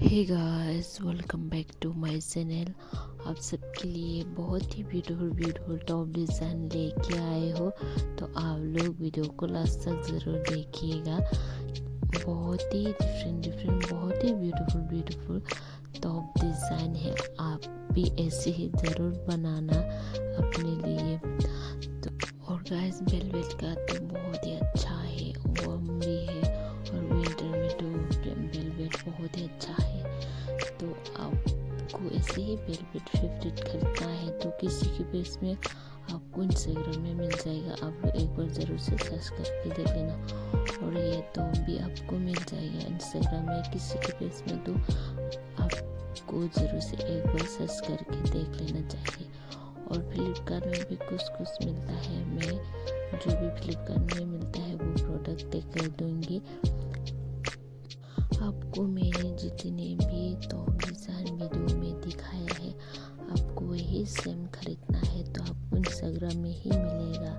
Hey guys, welcome back to my channel. आप सबके लिए बहुत ही ब्यूटीफुल टॉप डिज़ाइन लेके आए हो, तो आप लोग वीडियो को लास्ट तक ज़रूर देखिएगा। बहुत ही डिफरेंट बहुत ही ब्यूटीफुल टॉप डिज़ाइन है। आप भी ऐसे ही ज़रूर बनाना अपने लिए। तो और गाइस, वेलवेट का तो बहुत ही अच्छा है, वार्म भी है, और विंटर में तो वेलवेट बहुत ही अच्छा है। तो आपको ऐसे ही वेलवेट फेवरेट खरीदना है तो किसी के पेज में आपको इंस्टाग्राम में मिल जाएगा। आप लोग एक बार ज़रूर से सर्च करके देख लेना। और ये तो भी आपको मिल जाएगा इंस्टाग्राम में किसी के पेज में, तो आपको ज़रूर से एक बार सर्च करके देख लेना चाहिए। और फ्लिपकार्ट में भी कुछ मिलता है। मैं जो भी फ्लिपकार्ट में मिलता है वो प्रोडक्ट टेक कर दूँगी। आपको मैंने जितने भी टॉप डिज़ाइन वीडियो में दिखाया है, आपको वही सेम खरीदना है तो आपको इंस्टाग्राम में ही मिलेगा।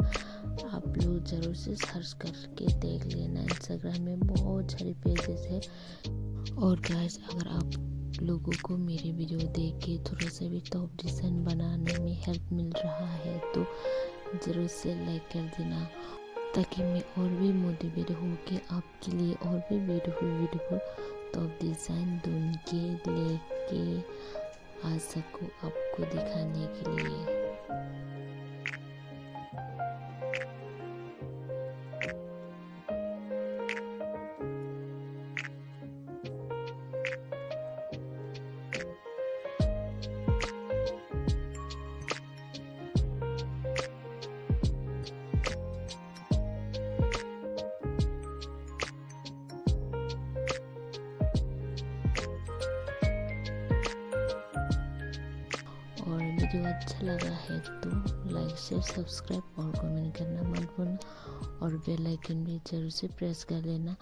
आप लोग ज़रूर से सर्च करके देख लेना। इंस्टाग्राम में बहुत सारे पेजेस है। और गाइस, अगर आप लोगों को मेरे वीडियो देख के थोड़ा सा भी टॉप डिज़ाइन बनाने में हेल्प मिल रहा है तो ज़रूर से लाइक कर देना, ताकि मैं और भी मोटिवेट हो के आपके लिए और भी ब्यूटीफुल टॉप डिज़ाइन ढूंढ के लेके आ सकूँ आपको दिखाने के लिए। और वीडियो अच्छा लगा है तो लाइक शेयर सब्सक्राइब और कमेंट करना मत भूलना, और बेल आइकन भी जरूर से प्रेस कर लेना,